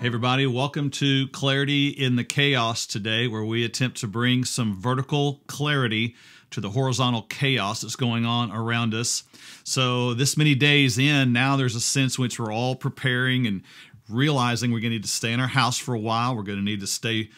Hey everybody, welcome to Clarity in the Chaos today, where we attempt to bring some vertical clarity to the horizontal chaos that's going on around us. So this many days in, now there's a sense in which we're all preparing and realizing we're going to need to stay in our house for a while. We're going to need to stay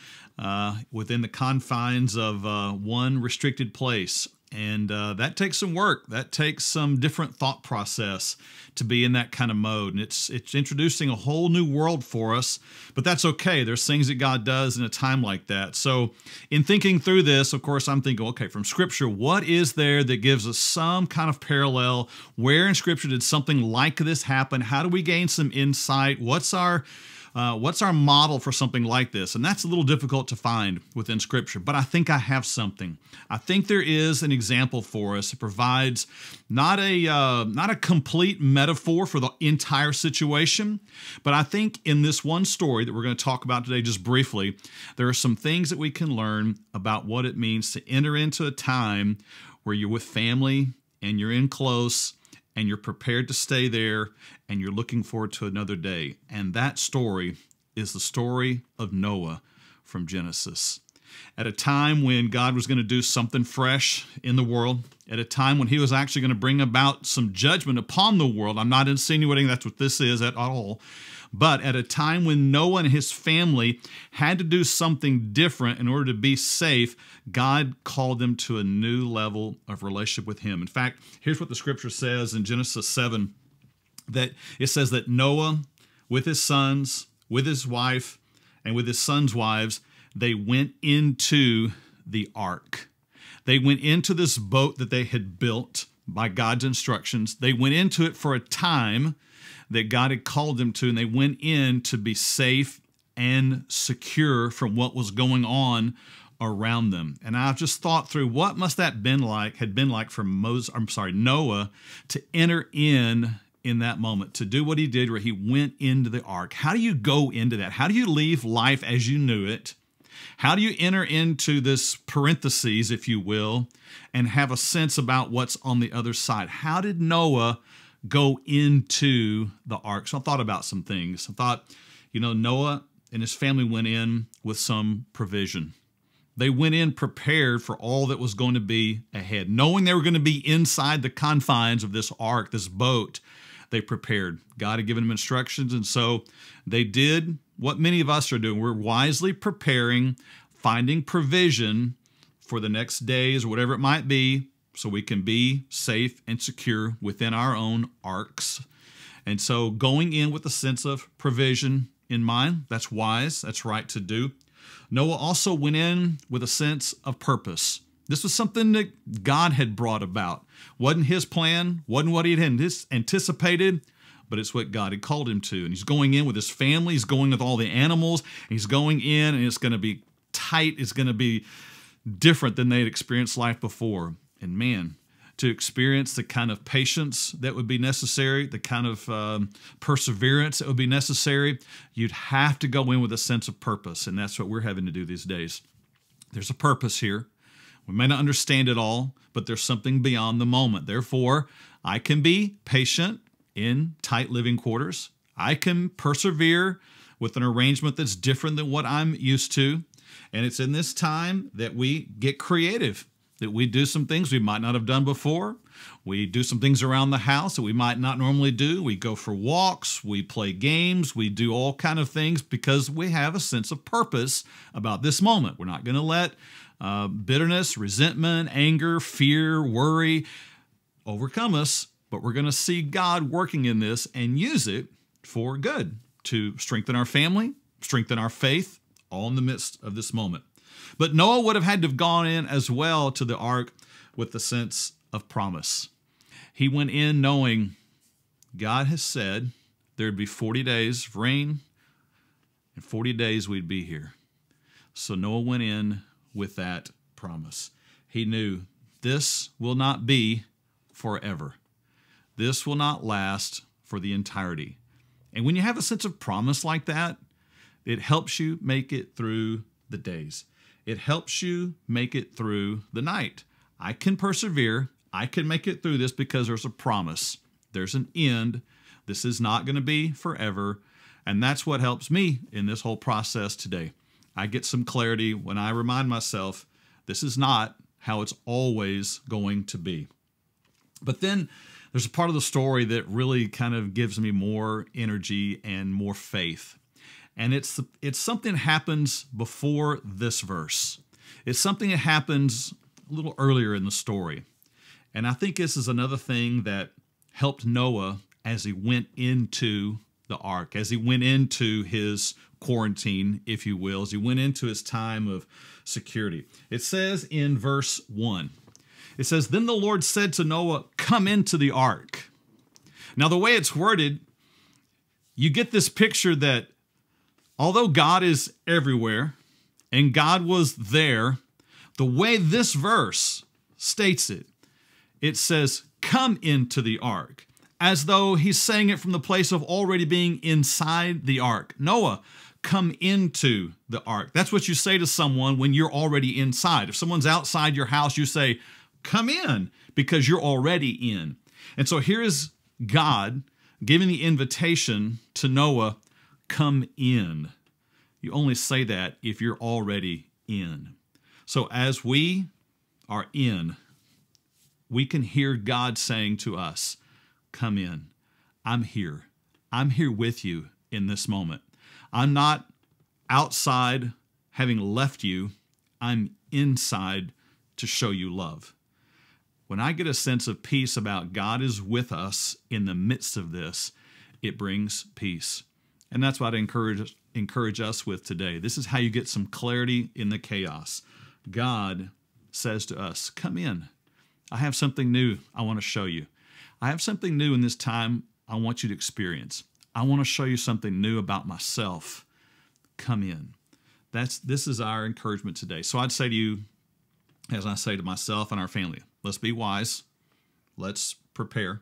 within the confines of one restricted place. And that takes some work. That takes some different thought process to be in that kind of mode. And it's introducing a whole new world for us, but that's okay. There's things that God does in a time like that. So in thinking through this, of course, I'm thinking, okay, from Scripture, what is there that gives us some kind of parallel? Where in Scripture did something like this happen? How do we gain some insight? What's our model for something like this? And that's a little difficult to find within Scripture, but I think I have something. I think there is an example for us. It provides not a complete metaphor for the entire situation, but I think in this one story that we're going to talk about today just briefly, there are some things that we can learn about what it means to enter into a time where you're with family and you're in close and you're prepared to stay there, and you're looking forward to another day. And that story is the story of Noah from Genesis. At a time when God was going to do something fresh in the world, at a time when he was actually going to bring about some judgment upon the world. I'm not insinuating that's what this is at all. But at a time when Noah and his family had to do something different in order to be safe, God called them to a new level of relationship with him. In fact, here's what the Scripture says in Genesis 7, that it says that Noah, with his sons, with his wife, and with his sons' wives, they went into the ark. They went into this boat that they had built by God's instructions. They went into it for a time that God had called them to, and they went in to be safe and secure from what was going on around them. And I've just thought through what must that had been like for Noah to enter in that moment, to do what he did where he went into the ark. How do you go into that? How do you leave life as you knew it? How do you enter into this parentheses, if you will, and have a sense about what's on the other side? How did Noah go into the ark? So I thought about some things. I thought, Noah and his family went in with some provision. They went in prepared for all that was going to be ahead. Knowing they were going to be inside the confines of this ark, this boat, they prepared. God had given them instructions, and so they did what many of us are doing. We're wisely preparing, finding provision for the next days or whatever it might be, so we can be safe and secure within our own arks. And so going in with a sense of provision in mind, that's wise, that's right to do. Noah also went in with a sense of purpose. This was something that God had brought about. Wasn't his plan, wasn't what he had anticipated, but it's what God had called him to. And he's going in with his family, he's going with all the animals, he's going in, and it's going to be tight, it's going to be different than they'd experienced life before. And man, to experience the kind of patience that would be necessary, the kind of perseverance that would be necessary, you'd have to go in with a sense of purpose. And that's what we're having to do these days. There's a purpose here. We may not understand it all, but there's something beyond the moment. Therefore, I can be patient in tight living quarters. I can persevere with an arrangement that's different than what I'm used to. And it's in this time that we get creative, that we do some things we might not have done before. We do some things around the house that we might not normally do. We go for walks, we play games, we do all kind of things because we have a sense of purpose about this moment. We're not going to let bitterness, resentment, anger, fear, worry overcome us, but we're going to see God working in this and use it for good to strengthen our family, strengthen our faith, all in the midst of this moment. But Noah would have had to have gone in as well to the ark with the sense of promise. He went in knowing God has said there'd be 40 days of rain, and 40 days we'd be here. So Noah went in with that promise. He knew this will not be forever. This will not last for the entirety. And when you have a sense of promise like that, it helps you make it through the days. It helps you make it through the night. I can persevere. I can make it through this because there's a promise. There's an end. This is not going to be forever. And that's what helps me in this whole process today. I get some clarity when I remind myself this is not how it's always going to be. But then there's a part of the story that really kind of gives me more energy and more faith. And it's something that happens before this verse. It's something that happens a little earlier in the story. And I think this is another thing that helped Noah as he went into the ark, as he went into his quarantine, if you will, as he went into his time of security. It says in verse 1, it says, "Then the Lord said to Noah, 'Come into the ark.'" Now, the way it's worded, you get this picture that although God is everywhere and God was there, the way this verse states it, it says, "Come into the ark," as though he's saying it from the place of already being inside the ark. Noah, come into the ark. That's what you say to someone when you're already inside. If someone's outside your house, you say, "Come in," because you're already in. And so here is God giving the invitation to Noah, come in. You only say that if you're already in. So as we are in, we can hear God saying to us, come in. I'm here. I'm here with you in this moment. I'm not outside having left you. I'm inside to show you love. When I get a sense of peace about God is with us in the midst of this, it brings peace. And that's what I encourage us with today. This is how you get some clarity in the chaos. God says to us, come in. I have something new I want to show you. I have something new in this time I want you to experience. I want to show you something new about myself. Come in. This is our encouragement today. So I'd say to you, as I say to myself and our family, let's be wise. Let's prepare.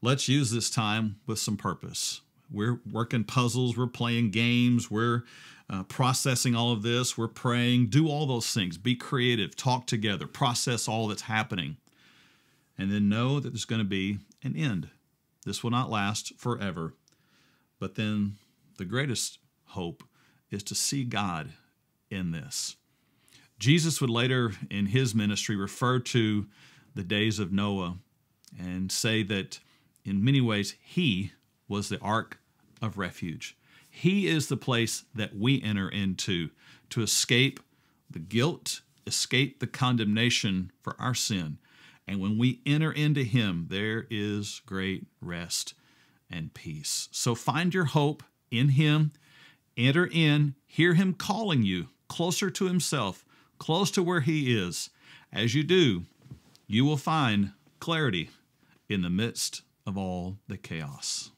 Let's use this time with some purpose. We're working puzzles. We're playing games. We're processing all of this. We're praying. Do all those things. Be creative. Talk together. Process all that's happening. And then know that there's going to be an end. This will not last forever. But then the greatest hope is to see God in this. Jesus would later in his ministry refer to the days of Noah and say that in many ways he was the ark of refuge. He is the place that we enter into to escape the guilt, escape the condemnation for our sin. And when we enter into him, there is great rest and peace. So find your hope in him, enter in, hear him calling you closer to himself, close to where he is. As you do, you will find clarity in the midst of all the chaos.